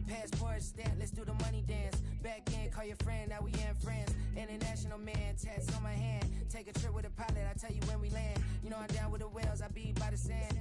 Passport stamp, let's do the money dance. Back in, call your friend, now we in France. International man, tats on my hand. Take a trip with a pilot, I tell you when we land. You know I'm down with the whales, I be by the sand.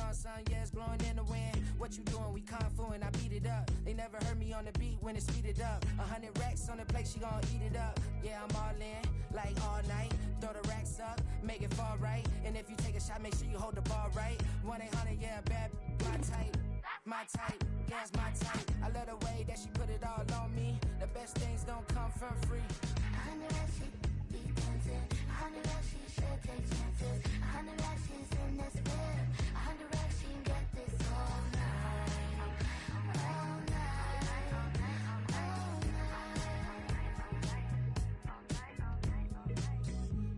On sun, yeah, it's blowing in the wind. What you doing? We kung fu and I beat it up. They never heard me on the beat when it's speeded up. 100 racks on the plate, she gon' eat it up. Yeah, I'm all in, like all night. Throw the racks up, make it fall right. And if you take a shot, make sure you hold the ball right. 1-800, yeah, bad, my type. My type, yeah, it's my type. I love the way that she put it all on me. The best things don't come from free. 100 racks, she be dancing. 100 racks, she should take chances. 100 racks, she's in this whip. 100 racks, she can get this all night. All night. All night.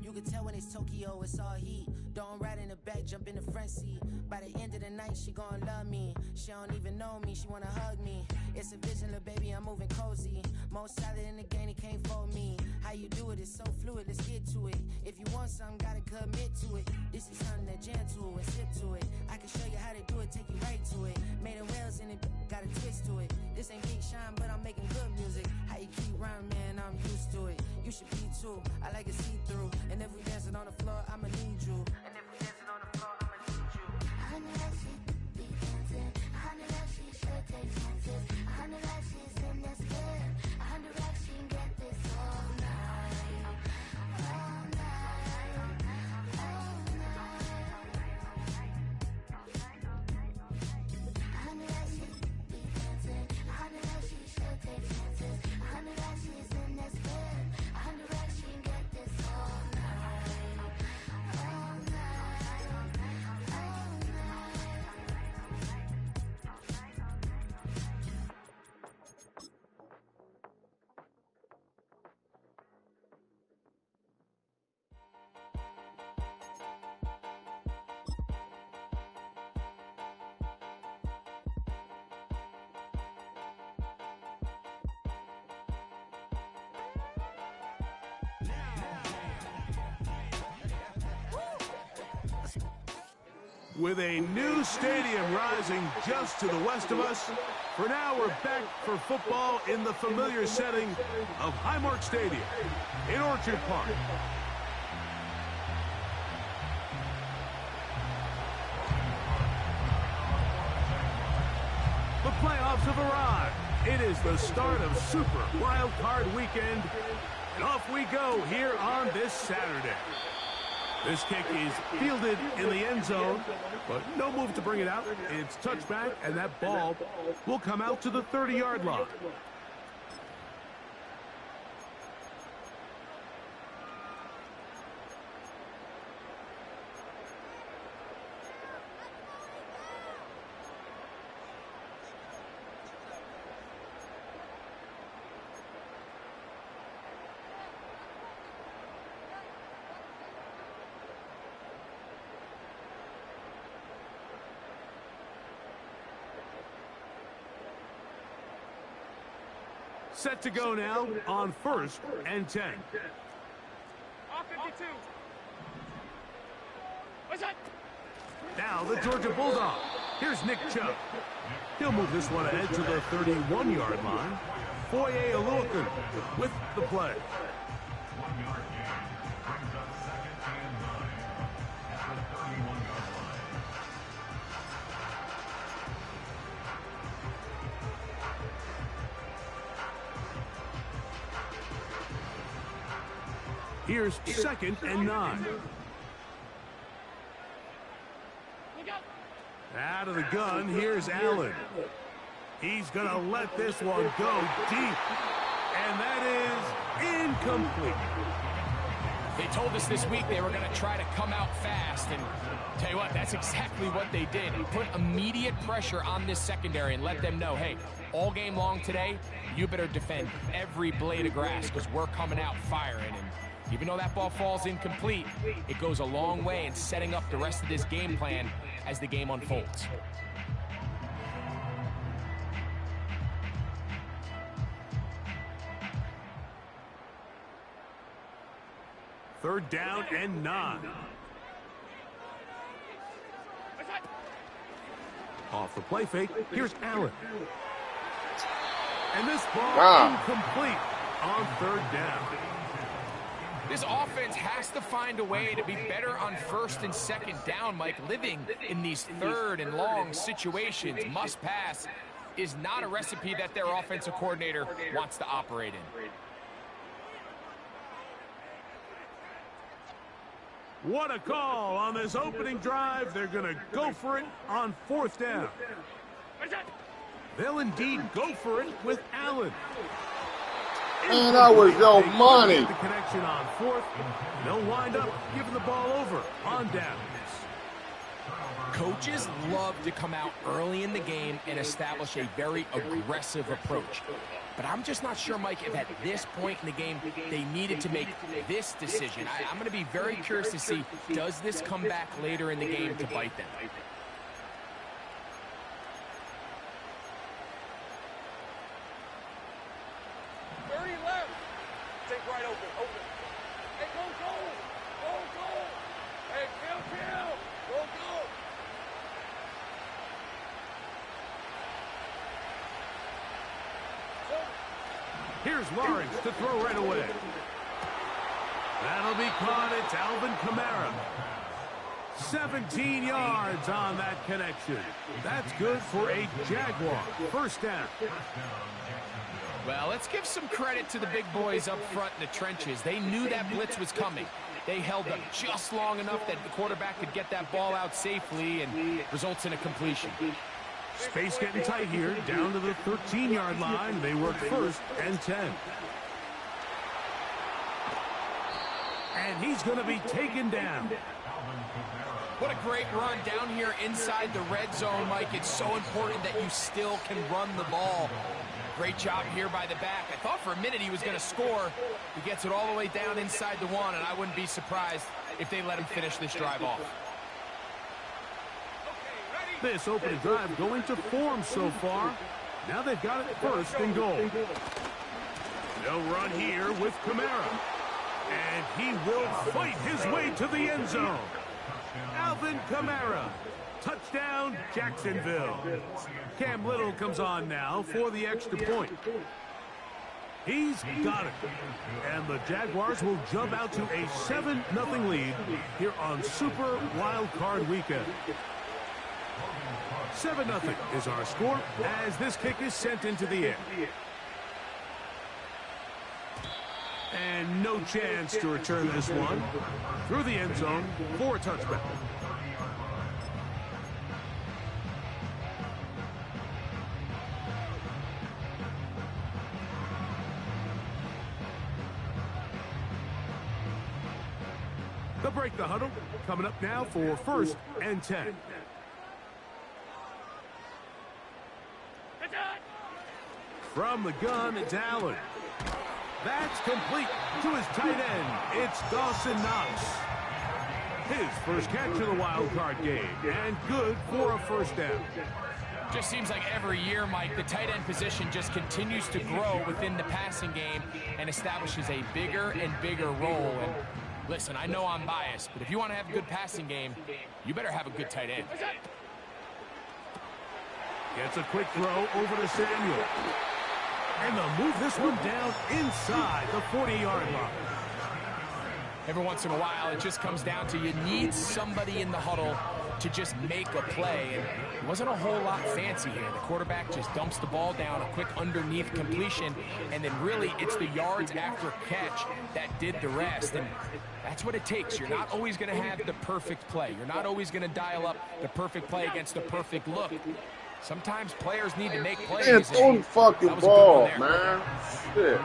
You can tell when it's Tokyo, it's all heat. Don't ride in the back, jump in the front seat. By the end of the night, she gon' love me. She don't even know me, she wanna hug me. It's a vision, little baby, I'm moving cozy. Most solid in the game, it can't fold me. How you do it, it's so fluid, let's get to it. If you want something, gotta commit to it. This is something that jam to and sip to it. I can show you how to do it, take you right to it. Made of whales in it, got a twist to it. This ain't Big Shine, but I'm making good music. How you keep rhyming, man, I'm used to it. You should be too, I like it see-through. And if we dancing on the floor, I'ma need you. And if we dancing on the floor, I'ma need you. 100 racks, she be dancing. 100 racks, she should take chances. 100 racks, she's in this whip. 100 racks, she can get this all night. All night. All night. 100 racks, she be dancing. 100 racks, she should take chances. 100 racks, she's in this whip. 100 racks, she can get this all night. All night. With a new stadium rising just to the west of us, for now we're back for football in the familiar setting of Highmark Stadium in Orchard Park. The playoffs have arrived. It is the start of Super Wild Card Weekend, and off we go here on this Saturday. This kick is fielded in the end zone, but no move to bring it out. It's touchback, and that ball will come out to the 30-yard line. Set to go now on 1st and 10. Off 52. What's that? Now the Georgia Bulldog. Here's Nick Chubb. He'll move this one ahead to the 31-yard line. Foye Oluokun with the play. 1 yard gain. Brings up 2nd and 9 at the 31-yard line. Here's 2nd and 9. Out of the gun, here's Allen. He's going to let this one go deep. And that is incomplete. They told us this week they were going to try to come out fast, and tell you what, that's exactly what they did. Put immediate pressure on this secondary and let them know, hey, all game long today, you better defend every blade of grass because we're coming out firing. And even though that ball falls incomplete, it goes a long way in setting up the rest of this game plan as the game unfolds. Third down and 9. Off the play fake, here's Allen. And this ball incomplete on third down. This offense has to find a way to be better on first and second down, Mike. Living in these third and long situations, must pass, is not a recipe that their offensive coordinator wants to operate in. What a call on this opening drive. They're going to go for it on fourth down. They'll indeed go for it with Allen. Man, that was your money. The connection on fourth. They'll wind up giving the ball over on downs. Coaches love to come out early in the game and establish a very aggressive approach. But I'm just not sure, Mike, if at this point in the game they needed to make this decision. I'm going to be very curious to see, does this come back later in the game to bite them? 30 left. Take right open. Hey, go. Hey, kill. Go. Here's Lawrence to throw right away. That'll be caught. It's Alvin Kamara. 17 yards on that connection. That's good for a Jaguar. First down. Well, let's give some credit to the big boys up front in the trenches. They knew that blitz was coming. They held up just long enough that the quarterback could get that ball out safely and results in a completion. Space getting tight here, down to the 13-yard line. They work first and 10. And he's going to be taken down. What a great run down here inside the red zone, Mike. It's so important that you still can run the ball. Great job here by the back. I thought for a minute he was going to score. He gets it all the way down inside the one, and I wouldn't be surprised if they let him finish this drive off. This opening drive going to form so far. Now they've got it first and goal. They'll run here with Kamara. And he will fight his way to the end zone. Alvin Kamara. Touchdown, Jacksonville. Cam Little comes on now for the extra point. He's got it. And the Jaguars will jump out to a 7-0 lead here on Super Wild Card Weekend. 7-0 is our score as this kick is sent into the air. And no chance to return this one through the end zone for a touchback. They'll break the huddle. Coming up now for first and 10. From the gun, it's Allen. That's complete to his tight end. It's Dawson Knox. His first catch of the wild card game, and good for a first down. Just seems like every year, Mike, the tight end position just continues to grow within the passing game and establishes a bigger and bigger role. And listen, I know I'm biased, but if you want to have a good passing game, you better have a good tight end. Gets a quick throw over to Samuel. And they'll move this one down inside the 40-yard line. Every once in a while, it just comes down to you need somebody in the huddle to just make a play. And it wasn't a whole lot fancy here. The quarterback just dumps the ball down, a quick underneath completion, and then really it's the yards after catch that did the rest. And that's what it takes. You're not always going to have the perfect play. You're not always going to dial up the perfect play against the perfect look. Sometimes players need to make plays. Man, throw the fucking ball, man. Shit.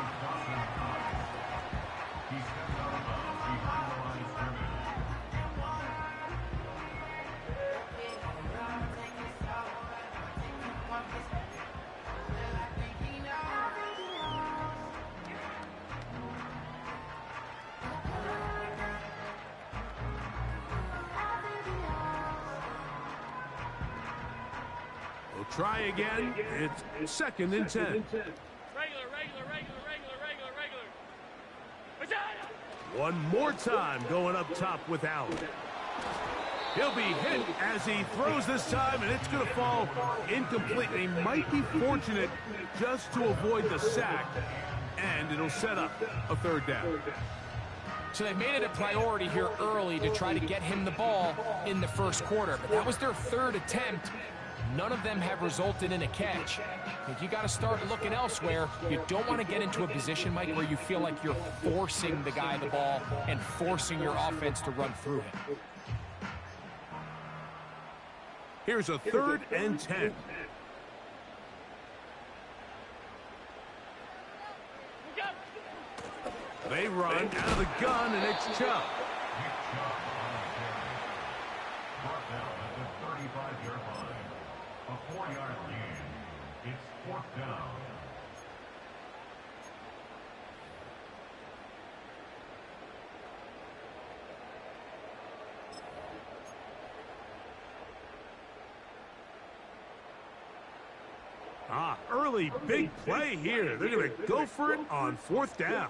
Try again. It's second and 10. Regular. One more time going up top with Allen. He'll be hit as he throws this time, and it's going to fall incomplete. He might be fortunate just to avoid the sack, and it'll set up a third down. So they made it a priority here early to try to get him the ball in the first quarter, but that was their third attempt. None of them have resulted in a catch. I think you got to start looking elsewhere. You don't want to get into a position, Mike, where you feel like you're forcing the guy the ball and forcing your offense to run through him. Here's a 3rd and 10. They run out of the gun, and it's Chubb. Brought down at the 35-yard line. A 4-yard gain. It's 4th down. Early big play here. They're going to go for it on 4th down.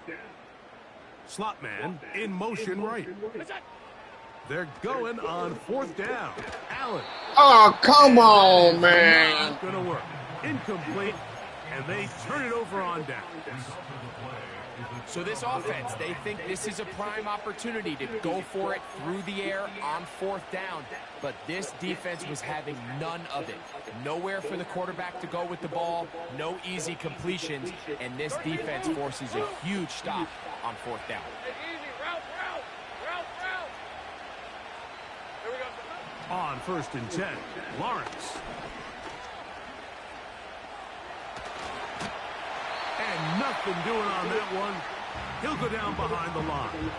Slot man in motion right. They're going on 4th down. Allen. Oh, come on, man. Not going to work. Incomplete, and they turn it over on down. So this offense, they think this is a prime opportunity to go for it through the air on 4th down. But this defense was having none of it. Nowhere for the quarterback to go with the ball, no easy completions, and this defense forces a huge stop on 4th down. Easy, route. Here we go. On 1st and 10, Lawrence. And nothing doing on that one. He'll go down behind the line.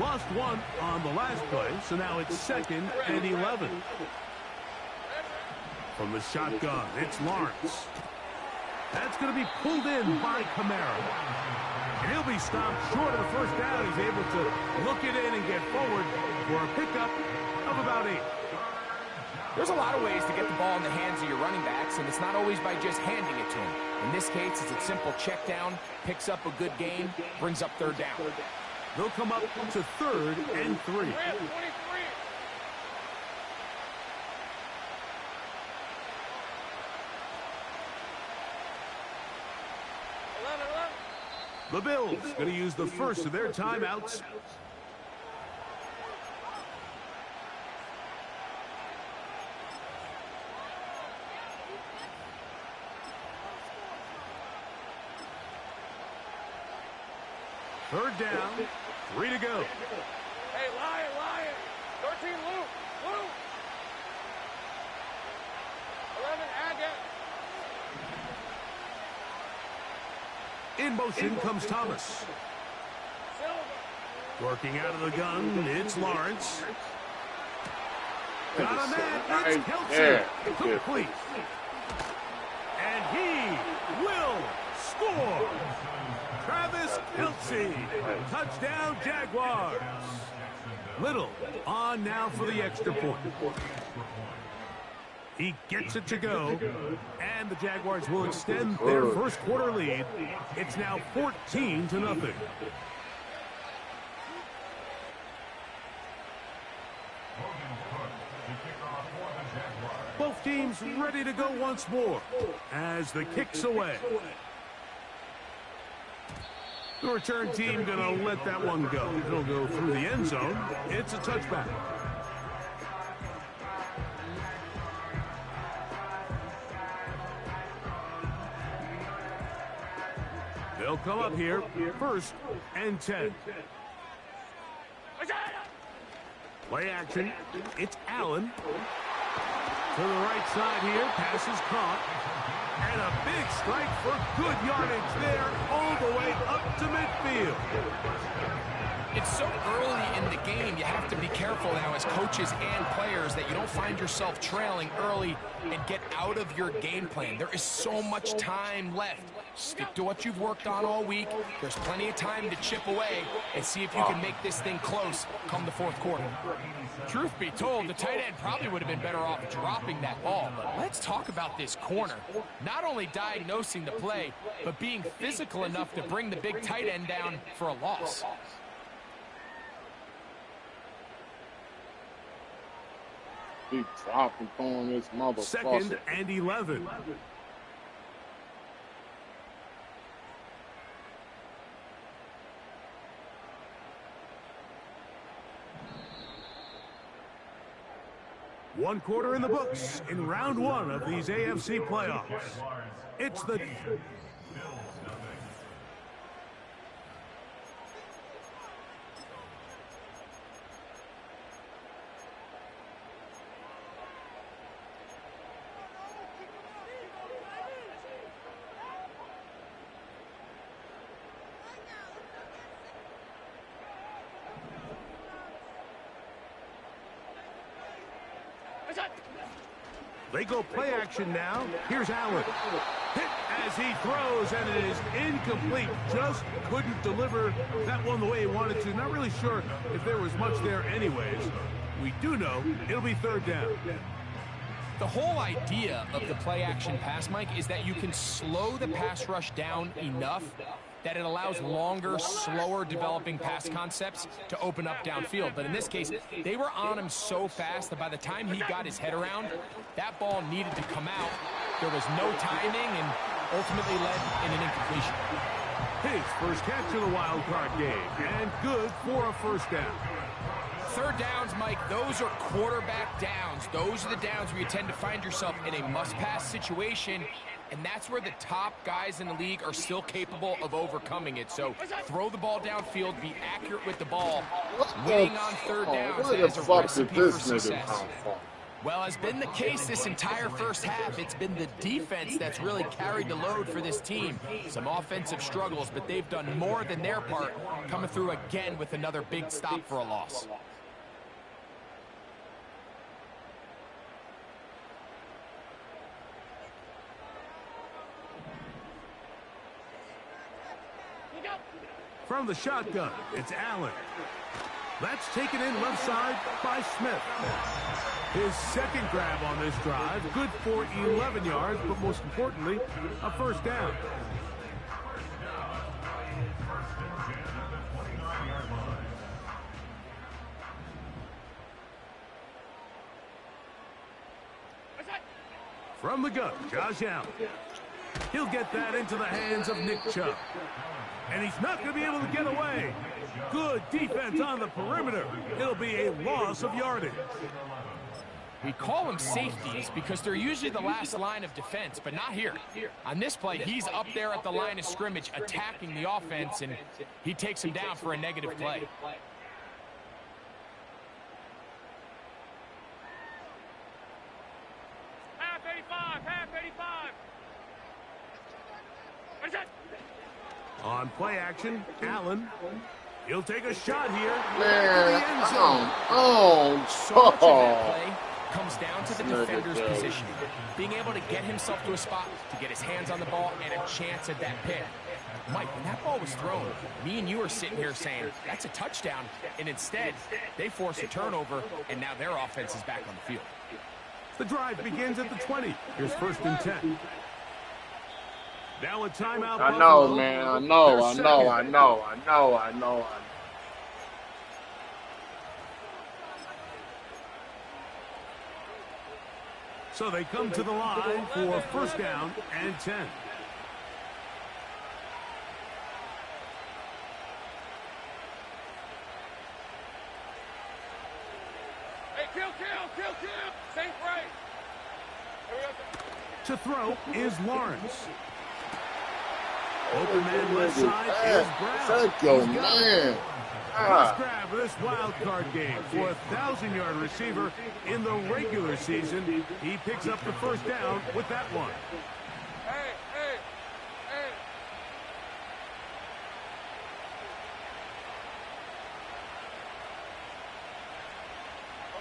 Lost one on the last play, so now it's 2nd and 11. From the shotgun, it's Lawrence. That's going to be pulled in by Kamara. And he'll be stopped short of the 1st down. He's able to look it in and get forward for a pickup of about 8. There's a lot of ways to get the ball in the hands of your running backs, and it's not always by just handing it to them. In this case, it's a simple check down, picks up a good gain, brings up 3rd down. They'll come up to 3rd and 3. 23. The Bills going to use the first of their timeouts. Third down, 3 to go. Hey, Lion. 13, Luke. 11, Agate. In motion comes Thomas. Working out of the gun, it's Lawrence. Got a man, it's Kelsey. Complete. And he will score. Travis Kelsey. Touchdown, Jaguars. Little on now for the extra point. He gets it to go, and the Jaguars will extend their first quarter lead. It's now 14-0. Both teams ready to go once more as the kick's away. The return team going to let that one go. It'll go through the end zone. It's a touchback. They'll come up here, 1st and 10. Play action. It's Allen. To the right side here. Pass is caught. And a big strike for good yardage there all the way up to midfield. It's so early in the game, you have to be careful now as coaches and players that you don't find yourself trailing early and get out of your game plan. There is so much time left. Stick to what you've worked on all week. There's plenty of time to chip away and see if you can make this thing close come the fourth quarter. Truth be told, the tight end probably would have been better off dropping that ball. But let's talk about this corner. Not only diagnosing the play, but being physical enough to bring the big tight end down for a loss. He dropping on this motherfucker. 2nd and 11. One quarter in the books in round 1 of these AFC playoffs. It's the... They go play action now. Here's Allen. Hit as he throws, and it is incomplete. Just couldn't deliver that one the way he wanted to. Not really sure if there was much there anyways. We do know it'll be 3rd down. The whole idea of the play action pass, Mike, is that you can slow the pass rush down enough that it allows longer, slower developing pass concepts to open up downfield. But in this case, they were on him so fast that by the time he got his head around, that ball needed to come out. There was no timing and ultimately led in an incompletion. His first catch of the wild card game, and good for a 1st down. 3rd downs, Mike, those are quarterback downs. Those are the downs where you tend to find yourself in a must-pass situation, and that's where the top guys in the league are still capable of overcoming it. So throw the ball downfield, be accurate with the ball. Winning on 3rd downs is a recipe for success. Well, has been the case this entire first half. It's been the defense that's really carried the load for this team. Some offensive struggles, but they've done more than their part, coming through again with another big stop for a loss. From the shotgun, it's Allen. That's taken in left side by Smith. His 2nd grab on this drive, good for 11 yards, but most importantly, a 1st down. From the gun, Josh Allen. He'll get that into the hands of Nick Chubb. And he's not going to be able to get away. Good defense on the perimeter. It'll be a loss of yardage. We call them safeties because they're usually the last line of defense, but not here. On this play, he's up there at the line of scrimmage attacking the offense, and he takes him down for a negative play. Half 85, half 85. What is that? On play action, Allen. He'll take a shot here. Man, So much of that play comes down to the defender's positioning. Being able to get himself to a spot to get his hands on the ball and a chance at that pick. Mike, when that ball was thrown, me and you are sitting here saying, that's a touchdown. And instead, they force a turnover, and now their offense is back on the field. The drive begins at the 20. Here's 1st and 10. Now a timeout. I know, man. I know. So they come to the line for 1st down and 10. Hey, kill. Safe right. To throw is Lawrence. Open man left side is Brown. Thank you, man. First grab of this wild card game for a 1,000-yard receiver in the regular season. He picks up the 1st down with that one. Hey.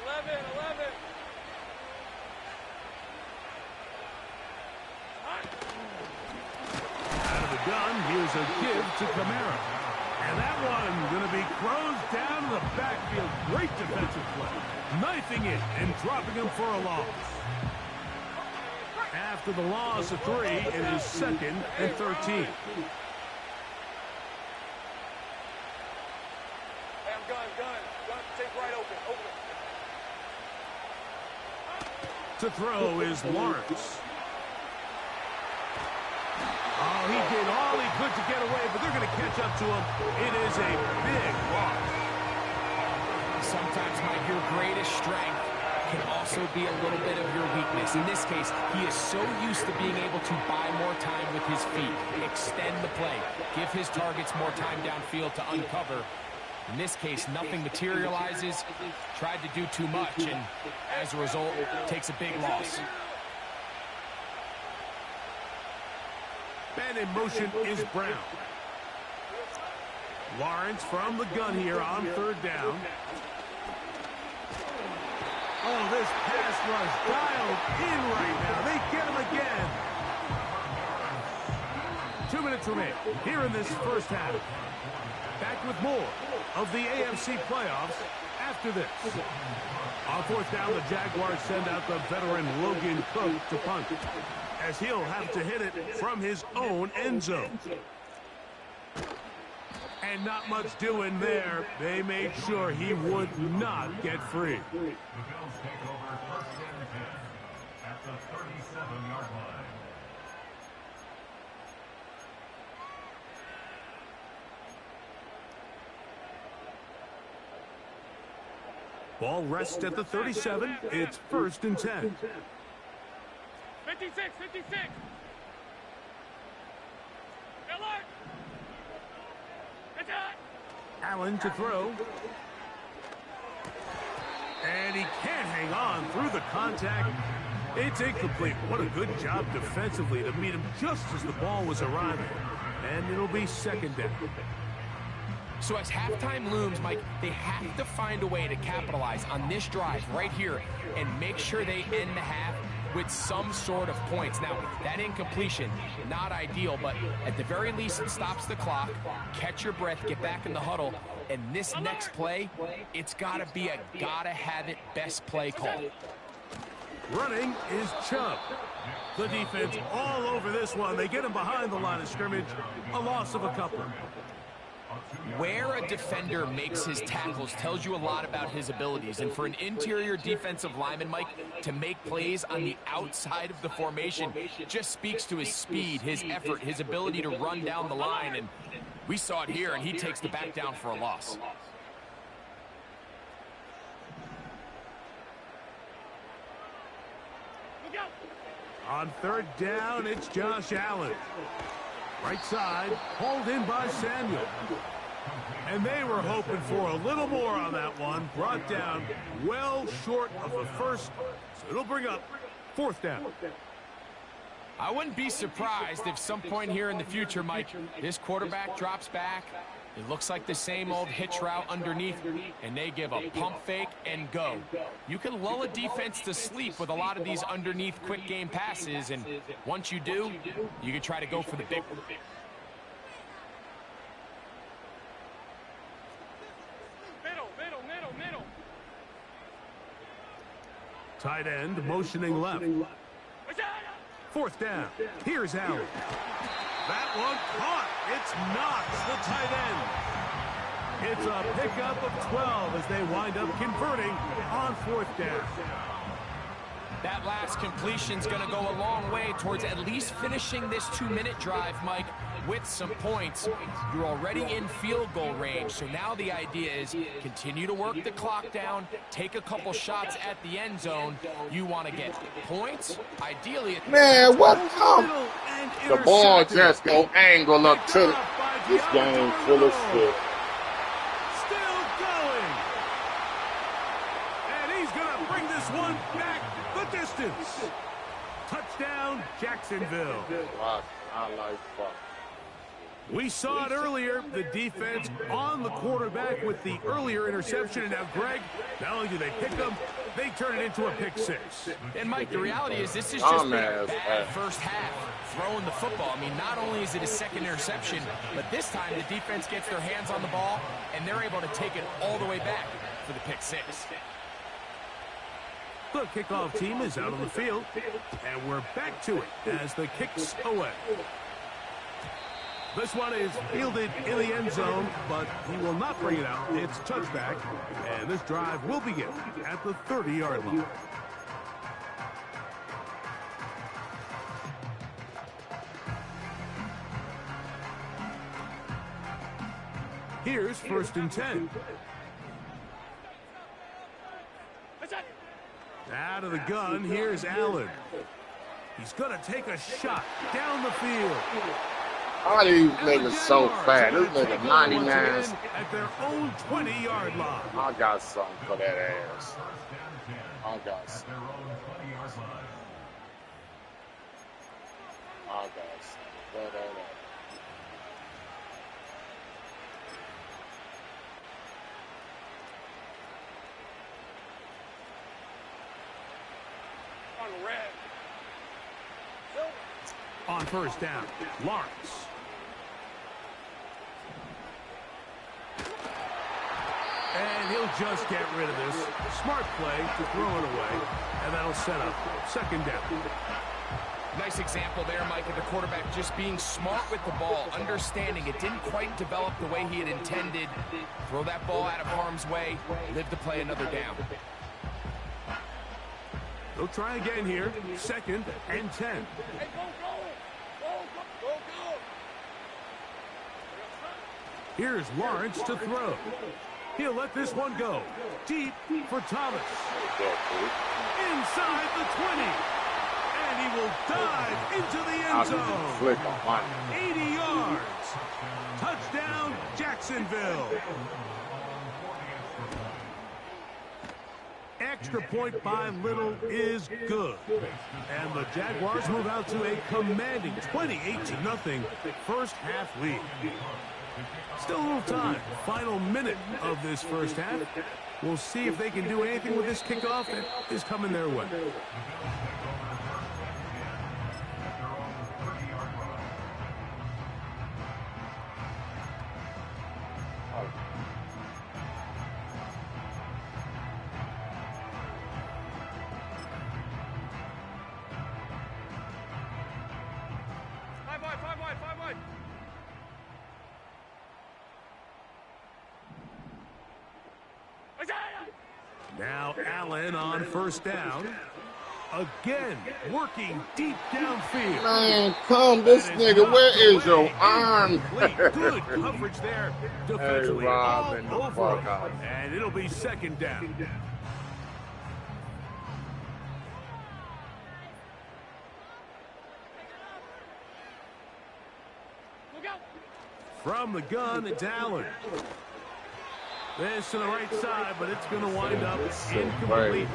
11. Out of is a give to Kamara. And that one going to be closed down to the backfield. Great defensive play. Knifing it and dropping him for a loss. After the loss of 3, it is 2nd and 13. Hey, I'm gun. Take right open. To throw is Lawrence. Oh, he did all he could to get away, but they're going to catch up to him. It is a big loss. Sometimes, Mike, your greatest strength can also be a little bit of your weakness. In this case, he is so used to being able to buy more time with his feet, extend the play, give his targets more time downfield to uncover. In this case, nothing materializes, tried to do too much, and as a result, takes a big loss. Man in motion is Brown. Lawrence from the gun here on 3rd down. Oh, this pass rush dialed in right now. They get him again. 2 minutes remain here in this first half. Back with more of the AFC playoffs after this. On 4th down, the Jaguars send out the veteran Logan Cook to punt, as he'll have to hit it from his own end zone. And not much doing there. They made sure he would not get free. The Bills take over 1st and 10 at the 37-yard line. Ball rests at the 37. It's 1st and 10. 56. Alert. Attack. Allen to throw. And he can't hang on through the contact. It's incomplete. What a good job defensively to meet him just as the ball was arriving. And it'll be 2nd down. So as halftime looms, Mike, they have to find a way to capitalize on this drive right here and make sure they end the half with some sort of points. Now, that incompletion, not ideal, but at the very least, it stops the clock. Catch your breath, get back in the huddle, and this next play, it's got to be a gotta-have-it best play call. Running is Chubb. The defense all over this one. They get him behind the line of scrimmage. A loss of a couple. Where a defender makes his tackles tells you a lot about his abilities. And for an interior defensive lineman, Mike, to make plays on the outside of the formation just speaks to his speed, his effort, his ability to run down the line. And we saw it here, and he takes the back down for a loss. On 3rd down, it's Josh Allen. Right side, hauled in by Samuel. And they were hoping for a little more on that one. Brought down well short of the first. So it'll bring up 4th down. I wouldn't be surprised if some point here in the future, Mike, this quarterback drops back. It looks like the same old hitch route underneath, and they give a pump fake and go. You can lull a defense to sleep with a lot of these underneath quick game passes, and once you do, you can try to go for the big one. Middle. Tight end motioning left. 4th down. Here's Allen. That one caught. It's Knox, the tight end. It's a pickup of 12 as they wind up converting on 4th down. That last completion's going to go a long way towards at least finishing this 2-minute drive, Mike, with some points. You're already in field goal range, so now the idea is continue to work the clock down, take a couple shots at the end zone. You want to get points, ideally. Man, what the ball just go angle up to this game full of shit. Still going. And he's going to bring this one back the distance. Touchdown, Jacksonville. I like fuck. We saw it earlier, the defense on the quarterback with the earlier interception. And now, Greg, not only do they pick them, they turn it into a pick six. And, Mike, the reality is this is just a bad first half throwing the football. I mean, not only is it a second interception, but this time the defense gets their hands on the ball, and they're able to take it all the way back for the pick six. The kickoff team is out on the field, and we're back to it as the kick's away. This one is fielded in the end zone, but he will not bring it out. It's touchback, and this drive will begin at the 30-yard line. Here's 1st and 10. Out of the gun, here's Allen. He's going to take a shot down the field. All these niggas so fat. This nigga 99. At their own 20-yard line. I got something for that ass. I got something. I got something. On 1st down, Lawrence. And he'll just get rid of this. Smart play to throw it away, and that'll set up 2nd down. Nice example there, Mike, of the quarterback just being smart with the ball, understanding it didn't quite develop the way he had intended. Throw that ball out of harm's way, live to play another down. They'll try again here. 2nd and 10. Here's Lawrence to throw. He'll let this one go. Deep for Thomas. Inside the 20. And he will dive into the end zone. 80 yards. Touchdown, Jacksonville. Extra point by Little is good. And the Jaguars move out to a commanding 28-0 first half lead. Still a little time. Final minute of this first half. We'll see if they can do anything with this kickoff that is coming their way. Now Allen on 1st down. Again, working deep downfield. Man, come, this nigga, where is your arm? Good coverage there defensively, all over him. And it'll be 2nd down. From the gun, it's Allen. This to the right side, but it's going to wind up incomplete.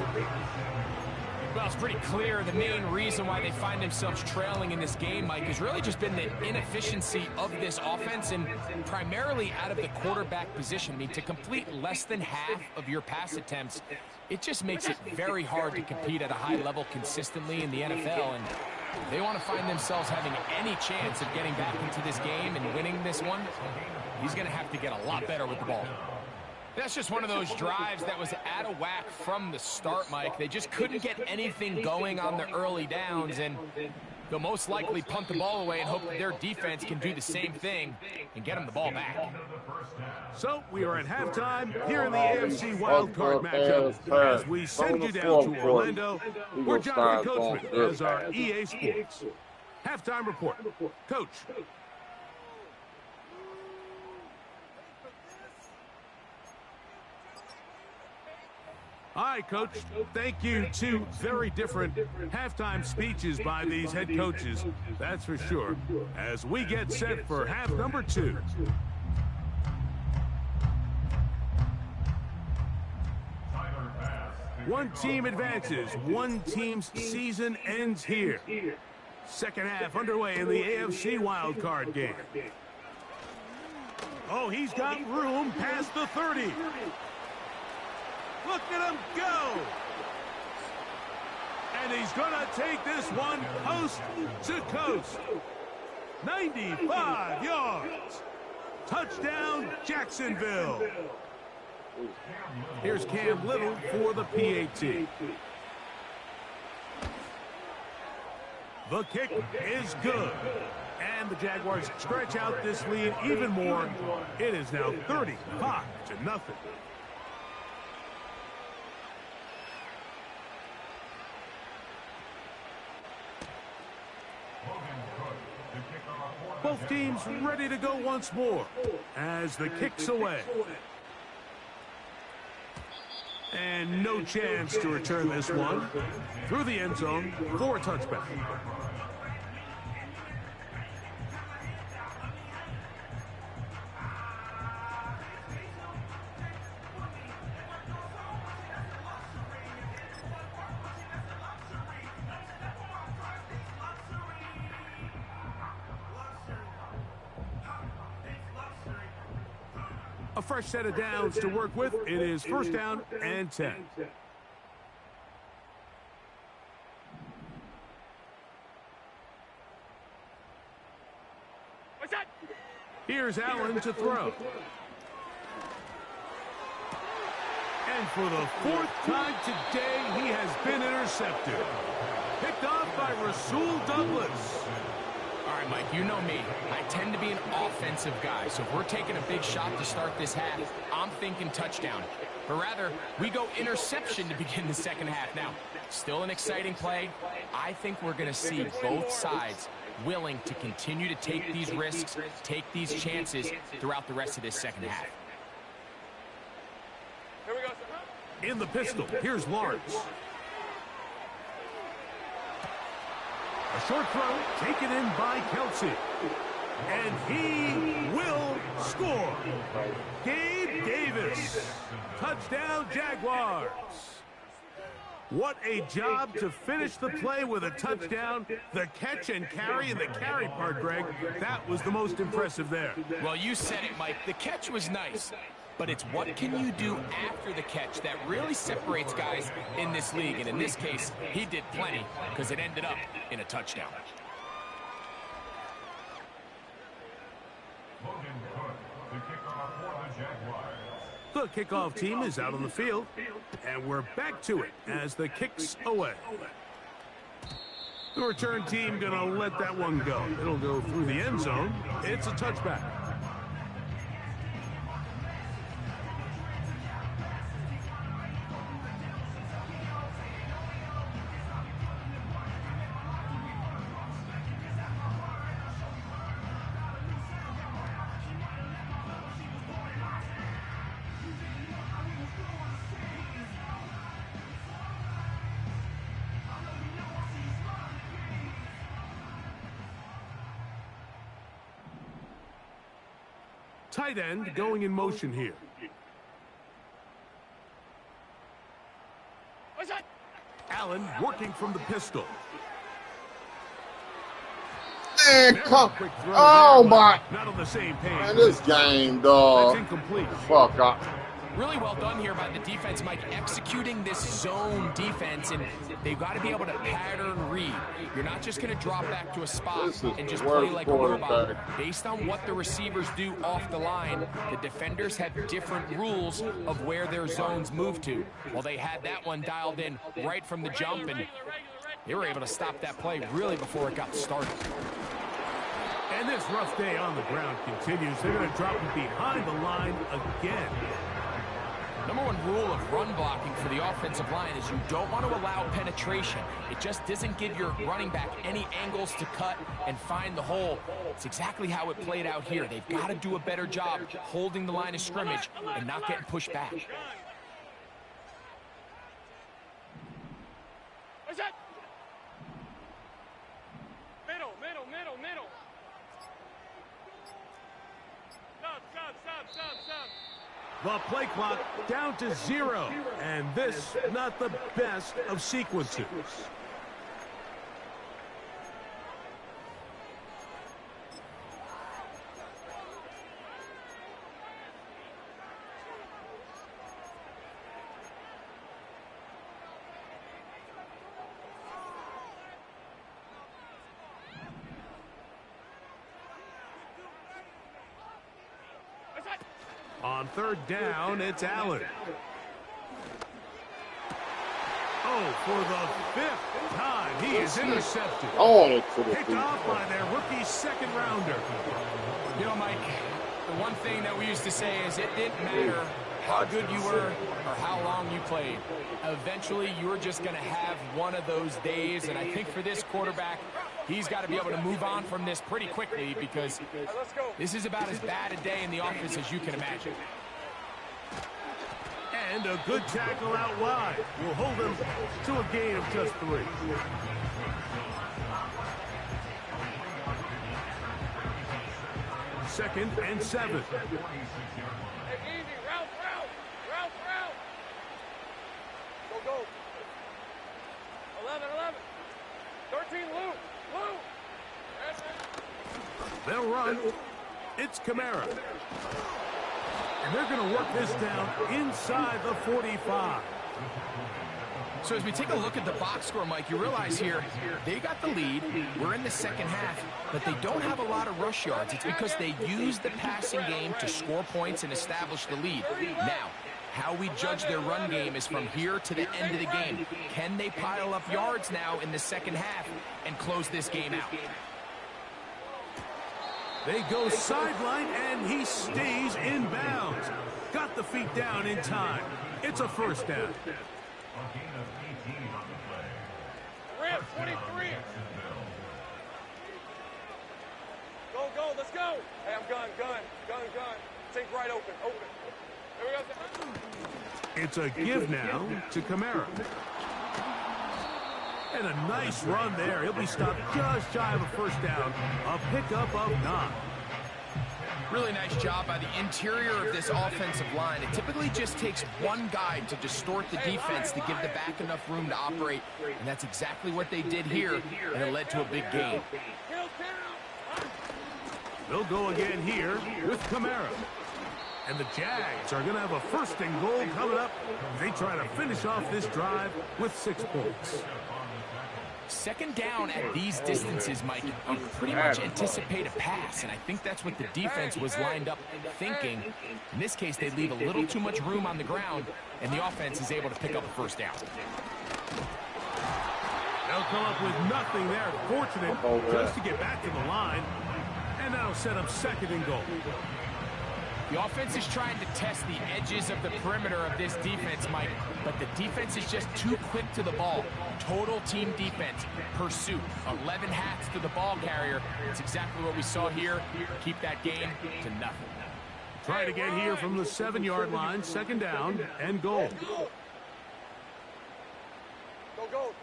Well, it's pretty clear the main reason why they find themselves trailing in this game, Mike, has really just been the inefficiency of this offense and primarily out of the quarterback position. I mean, to complete less than half of your pass attempts, it just makes it very hard to compete at a high level consistently in the NFL. And if they want to find themselves having any chance of getting back into this game and winning this one, he's going to have to get a lot better with the ball. That's just one of those drives that was out of whack from the start, Mike. They just couldn't get anything going on the early downs, and they'll most likely punt the ball away and hope that their defense can do the same thing and get them the ball back. So we are at halftime here in the AFC wildcard matchup. As we send you down to Orlando, we're Jonathan Coachman as our EA Sports halftime report. Coach. All right, Coach, thank you. Two very different halftime speeches by these head coaches, that's for sure, as we get set for half number 2. One team advances. One team's season ends here. Second half underway in the AFC wildcard game. Oh, he's got room past the 30. Look at him go. And he's going to take this one coast to coast. 95 yards. Touchdown, Jacksonville. Here's Cam Little for the PAT. The kick is good. And the Jaguars stretch out this lead even more. It is now 35-0. Both teams ready to go once more as the kick's away. And no chance to return this one through the end zone for a touchback. A fresh set of downs to work with. It is first down and 10. Here's Allen to throw. And for the fourth time today, he has been intercepted. Picked off by Rasul Douglas. All right, Mike, you know me. I tend to be an offensive guy, so if we're taking a big shot to start this half, I'm thinking touchdown. But rather, we go interception to begin the second half. Now, still an exciting play. I think we're going to see both sides willing to continue to take these risks, take these chances throughout the rest of this second half. Here we go, sir. In the pistol, here's Lawrence. A short throw taken in by Kelsey. And he will score. Gabe Davis. Touchdown, Jaguars. What a job to finish the play with a touchdown. The catch and carry, and the carry part, Greg, that was the most impressive there. Well, you said it, Mike. The catch was nice. But it's what can you do after the catch that really separates guys in this league. And in this case, he did plenty because it ended up in a touchdown. The kickoff team is out on the field, and we're back to it as the kick's away. The return team going to let that one go. It'll go through the end zone. It's a touchback. Tight end going in motion here. Allen working from the pistol. Man, come. Oh, my. Not on the same page. Man, this game, dog. That's incomplete. Fuck up. Really well done here by the defense, Mike, executing this zone defense, and they've got to be able to pattern read. You're not just going to drop back to a spot and just play like a robot. Based on what the receivers do off the line, the defenders have different rules of where their zones move to. Well, they had that one dialed in right from the jump, and they were able to stop that play really before it got started. And this rough day on the ground continues. They're going to drop it behind the line again. Number one rule of run blocking for the offensive line is you don't want to allow penetration. It just doesn't give your running back any angles to cut and find the hole. It's exactly how it played out here. They've got to do a better job holding the line of scrimmage and not getting pushed back. What's that? Middle. Stop. The play clock down to 0. And this, not the best of sequences. On third down, it's Allen. Oh, for the 5th time, he is intercepted. Oh, Picked off by their rookie second rounder. You know, Mike, the one thing that we used to say is it didn't matter how good you were or how long you played. Eventually, you're just going to have one of those days, and I think for this quarterback, he's got to be able to move on from this pretty quickly because this is about as bad a day in the office as you can imagine. And a good tackle out wide will hold them to a gain of just 3. Second and 7. Hey, easy. Route. Go. 11. 13, Lou. They'll run. It's Kamara. And they're going to work this down inside the 45. So as we take a look at the box score, Mike, you realize here they got the lead. We're in the second half, but they don't have a lot of rush yards. It's because they use the passing game to score points and establish the lead. Now, how we judge their run game is from here to the end of the game. Can they pile up yards now in the second half and close this game out? They go sideline, and he stays in bounds. Got the feet down in time. It's a first down. Rip, 23. Go, let's go. Hey, I'm gun. Think right open. There we go. It's a give now to Kamara. And a nice run there. He'll be stopped just shy of a first down. A pickup of 9. Really nice job by the interior of this offensive line. It typically just takes one guy to distort the defense to give the back enough room to operate. And that's exactly what they did here, and it led to a big gain. They'll go again here with Kamara. And the Jags are going to have a first and goal coming up. They try to finish off this drive with 6 points. Second down at these distances, Mike, you pretty much anticipate a pass, and I think that's what the defense was lined up thinking. In this case, they leave a little too much room on the ground, and the offense is able to pick up a first down. They'll come up with nothing there. Fortunate just to get back to the line, and that'll set up second and goal. The offense is trying to test the edges of the perimeter of this defense, Mike, but the defense is just too quick to the ball. Total team defense, pursuit, 11 hats to the ball carrier. It's exactly what we saw here. Keep that game to nothing. Trying again here from the 7-yard line, second down and goal. Go.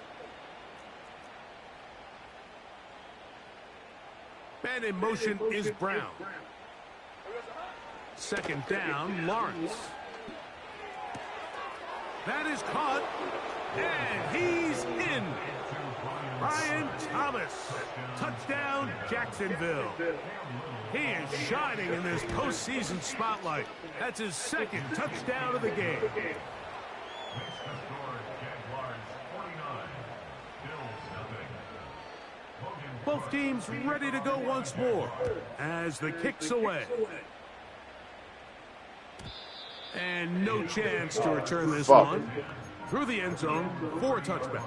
Man in motion is Brown. Second down, Lawrence. That is caught, and he's in. Brian Thomas. Touchdown, Jacksonville. He is shining in this postseason spotlight. That's his second touchdown of the game. Both teams ready to go once more as the kick's away. And no chance to return this one through the end zone for a touchback.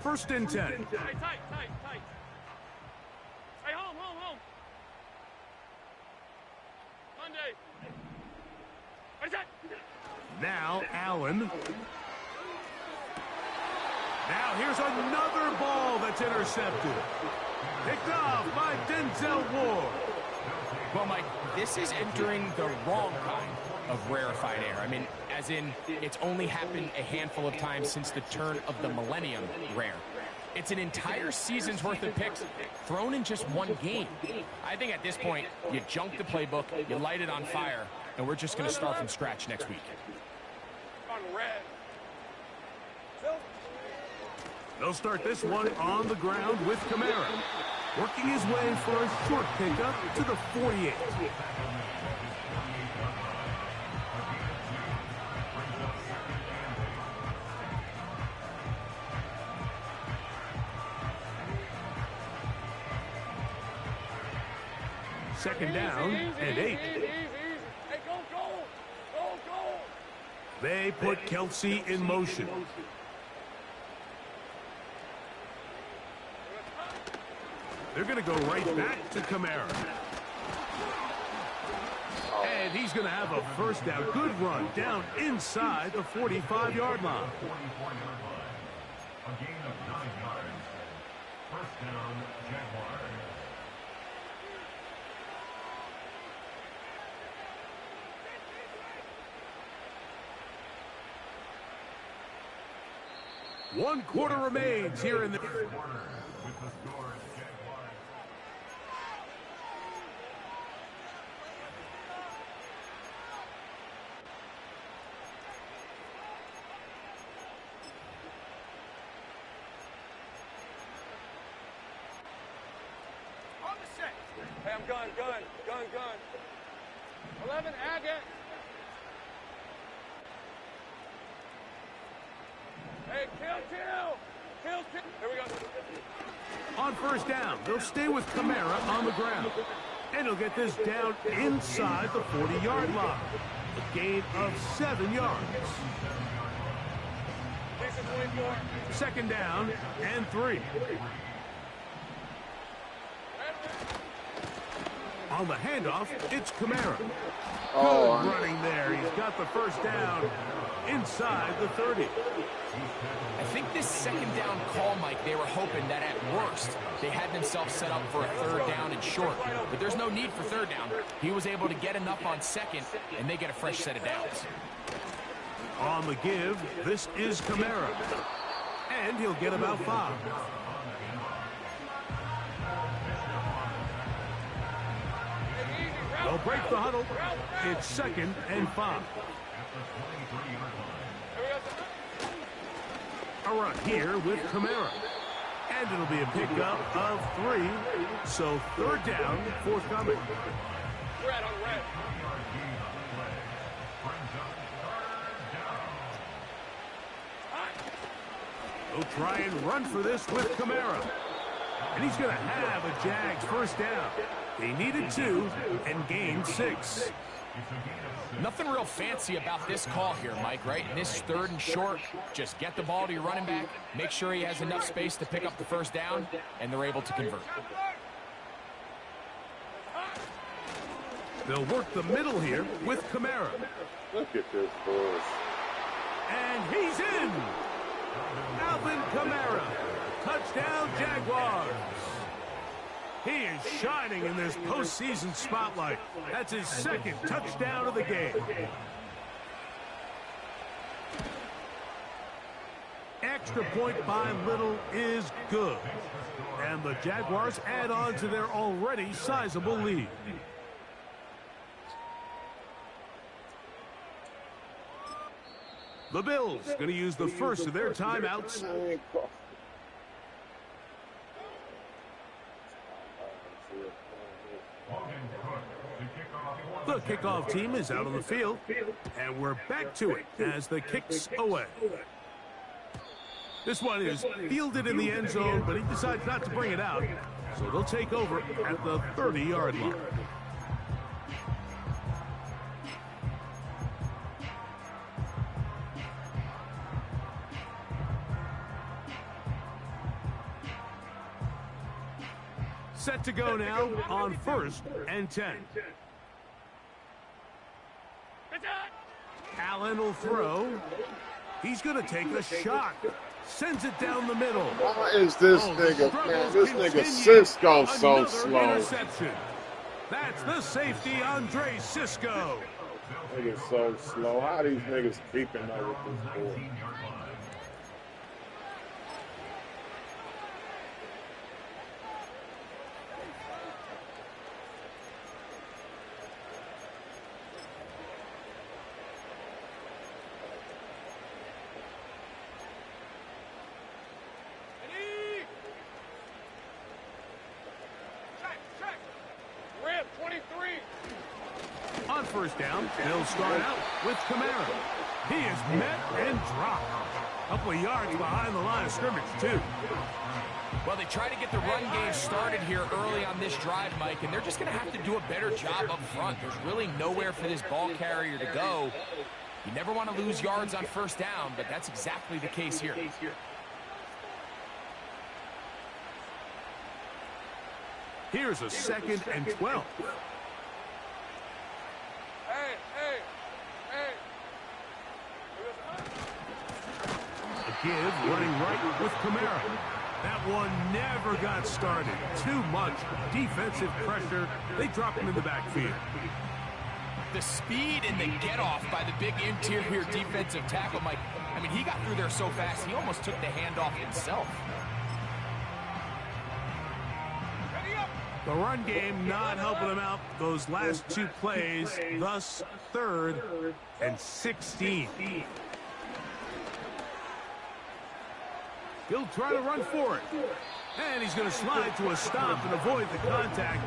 First and 10. Hey, tight. Hey, home. Monday. Now Allen. Now here's another ball that's intercepted. Picked off by Denzel Ward. Well, Mike, this is entering the wrong kind of rarefied air. I mean, as in, it's only happened a handful of times since the turn of the millennium rare. It's an entire season's worth of picks thrown in just one game. I think at this point, you junk the playbook, you light it on fire, and we're just going to start from scratch next week. On red. They'll start this one on the ground with Kamara, working his way for a short pickup to the 48. second down and 8. Hey, go, go. Go, go. They put Kelsey in motion. They're going to go right back to Kamara. And he's going to have a first down. Good run down inside the 45-yard line. A gain of 9 yards. First down, Jaguars. One quarter remains here in the... With the score, Jaguars. Hey, I'm gun. 11, Agate. Hey, kill. Here we go. On first down, they'll stay with Kamara on the ground. And he'll get this down inside the 40-yard line. A gain of 7 yards. Lisa 24. Second down and 3. On the handoff, it's Kamara. Oh, Good running there. He's got the first down inside the 30. I think this second down call, Mike, they were hoping that at worst they had themselves set up for a third down and short. But there's no need for third down. He was able to get enough on second, and they get a fresh set of downs. On the give, this is Kamara. And he'll get about 5. They'll break the huddle. It's second and 5. A run here with Kamara. And it'll be a pickup of 3. So third down, forthcoming. Red on red. They'll try and run for this with Kamara. And he's going to have a Jags first down. They needed 2 and gained 6. Nothing real fancy about this call here, Mike, right? In this third and short, just get the ball to your running back, make sure he has enough space to pick up the first down, and they're able to convert. They'll work the middle here with Kamara. look at this boy. And he's in. Alvin Kamara. Touchdown, Jaguars. He is shining in this postseason spotlight. That's his second touchdown of the game. Extra point by Little is good. And the Jaguars add on to their already sizable lead. The Bills going to use the first of their timeouts. The kickoff team is out on the field, and we're back to it as the kick's away. This one is fielded in the end zone, but he decides not to bring it out, so they'll take over at the 30-yard line. Set to go now on 1st and 10. Allen will throw. He's going to take a shot. Sends it down the middle. Why is this nigga, man? This nigga Cisco so slow. Interception. That's the safety, Andre Cisco. Nigga so slow. How these niggas keeping up with this boy? On first down, they'll start out with Kamara. He is met and dropped. Couple of yards behind the line of scrimmage, too. Well, they try to get the run game started here early on this drive, Mike, and they're just going to have to do a better job up front. There's really nowhere for this ball carrier to go. You never want to lose yards on first down, but that's exactly the case here. Here's a 2nd and 12. Hey. A give running right with Kamara. That one never got started. Too much defensive pressure. They drop him in the backfield. The speed and the get-off by the big interior defensive tackle, Mike. I mean, he got through there so fast, he almost took the handoff himself. The run game not helping him out those last 2 plays, thus 3rd and 16. He'll try to run for it. And he's going to slide to a stop and avoid the contact.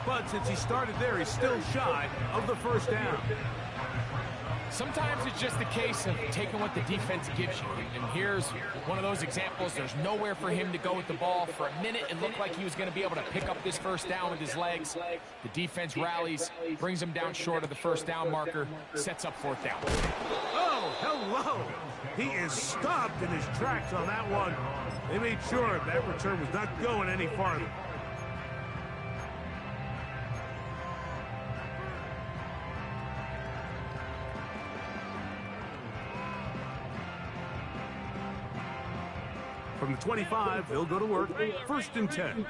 But since he started there, he's still shy of the first down. Sometimes it's just a case of taking what the defense gives you. And here's one of those examples. There's nowhere for him to go with the ball. For a minute, it looked like he was going to be able to pick up this first down with his legs. The defense rallies, brings him down short of the first down marker, sets up 4th down. Oh, hello. He is stopped in his tracks on that one. They made sure that return was not going any farther. From the 25, they'll go to work. 1st and 10. Regular.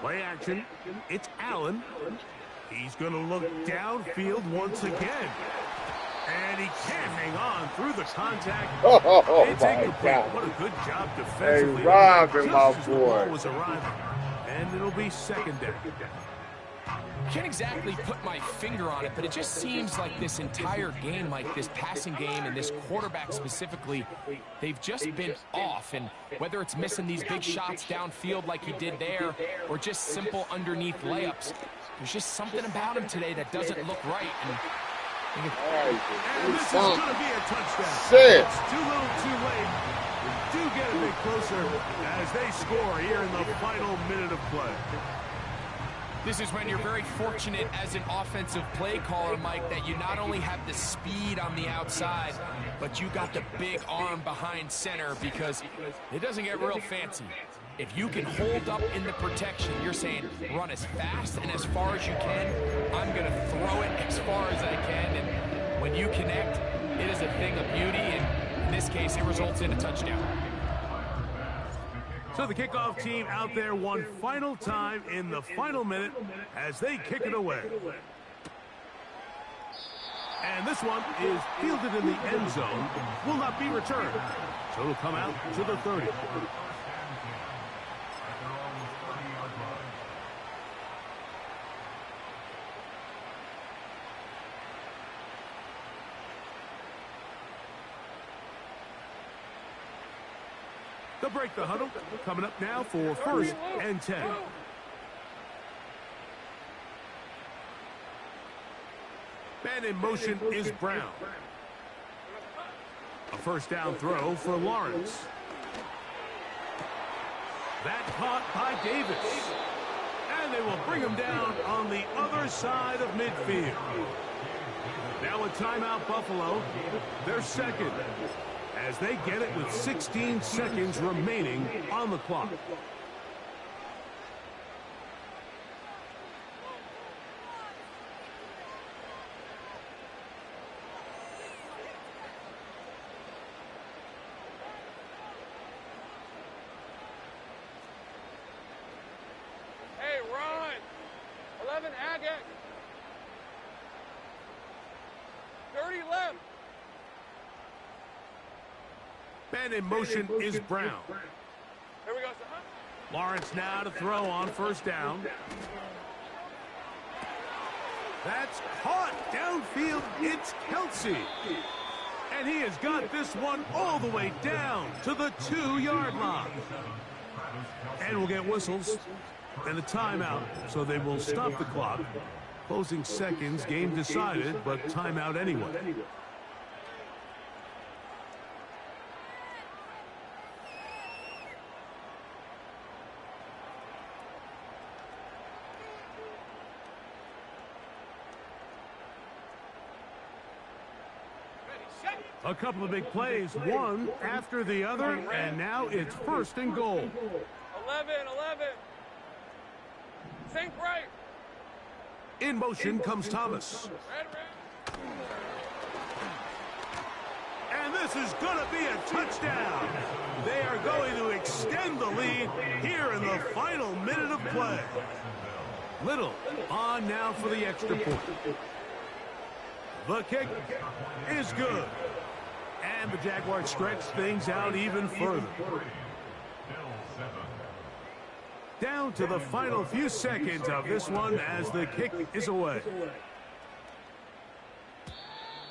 Play action. It's Allen. He's going to look downfield once again. And he can't hang on through the contact. Oh, It's my incomplete. God. What a good job defensively. Hey, Robin, Just my as the ball boy. was arriving. And it'll be 2nd down. Can't exactly put my finger on it, but it just seems like this entire game, like this passing game and this quarterback specifically, they've just been off. And whether it's missing these big shots downfield like he did there or just simple underneath layups, there's just something about him today that doesn't look right. And this is going to be a touchdown. Shit. It's too little too late. We do get a bit closer as they score here in the final minute of play. This is when you're very fortunate as an offensive play caller, Mike, that you not only have the speed on the outside, but you got the big arm behind center, because it doesn't get real fancy. If you can hold up in the protection, you're saying run as fast and as far as you can. I'm going to throw it as far as I can. And when you connect, it is a thing of beauty. And in this case, it results in a touchdown. So the kickoff team out there one final time in the final minute as they kick it away. And this one is fielded in the end zone, will not be returned. So it'll come out to the 30. They'll break the huddle. Coming up now for 1st and 10. Man in motion is Brown. A 1st down throw for Lawrence. That caught by Davis. And they will bring him down on the other side of midfield. Now a timeout, Buffalo. Their 2nd. As they get it with 16 seconds remaining on the clock. Hey, run! 11 Agate. 30 left. Man in motion is Brown. Here we go, son. Lawrence now to throw on 1st down. That's caught downfield. It's Kelsey. And he has got this one all the way down to the 2-yard line. And we'll get whistles and a timeout, so they will stop the clock Closing seconds, game decided, but timeout anyway. A couple of big plays, one after the other, and now it's first and goal. 11. Sink right. In motion comes Thomas. Red. And this is going to be a touchdown. They are going to extend the lead here in the final minute of play. Little on now for the extra point. The kick is good. And the Jaguars stretch things out even further. Down to the final few seconds of this one as the kick is away.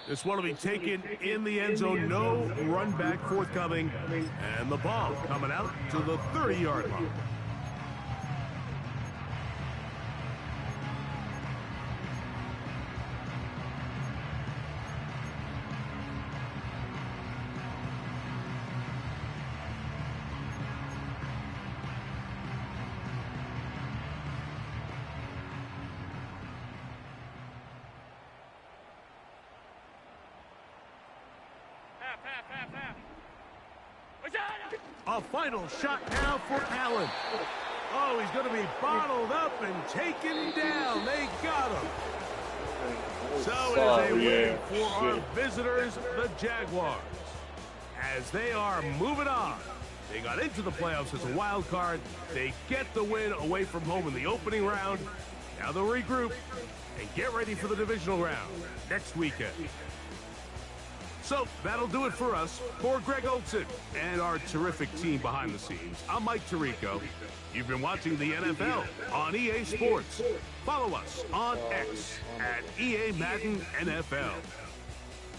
This one will be taken in the end zone. No run back forthcoming. And the ball coming out to the 30-yard line. A final shot now for Allen. Oh, he's going to be bottled up and taken down. They got him. So it is a win for our visitors, the Jaguars, as they are moving on. They got into the playoffs as a wild card. They get the win away from home in the opening round. Now they'll regroup and get ready for the divisional round next weekend. So that'll do it for us. For Greg Olson and our terrific team behind the scenes, I'm Mike Tirico. You've been watching the NFL on EA Sports. Follow us on X at EA Madden NFL.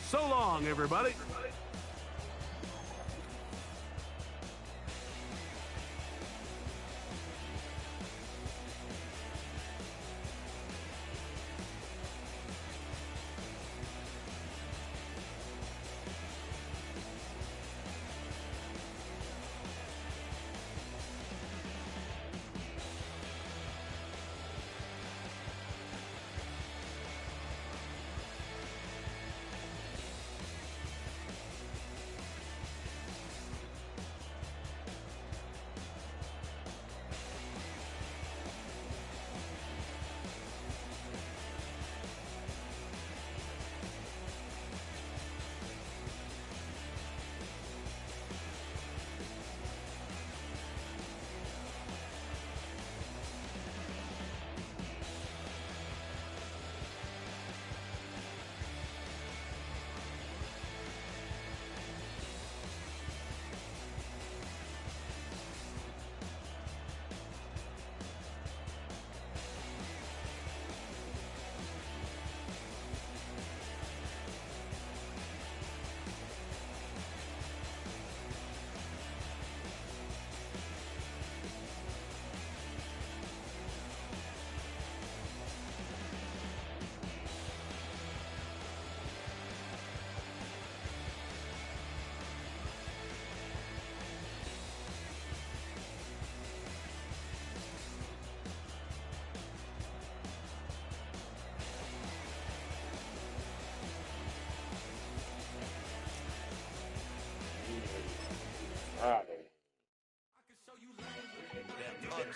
So long, everybody.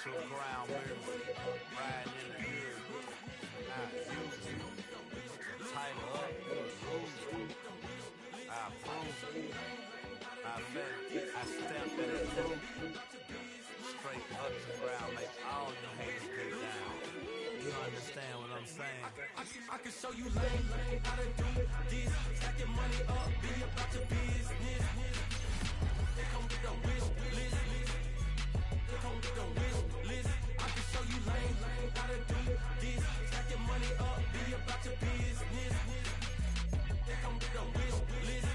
Ground movement, riding in the hood, I use it, tighten up, I approve it, I bet, I step and approve, straight up to the ground, make all your haters get down. You understand what I'm saying? I can show you lame, how to do this, stack your money up, be about your business. They come with a wish list. They come with a wish list. I can show you lame, how to do this, stack your money up, be about your business. They come with a wish list.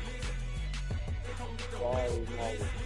They come with a wish list.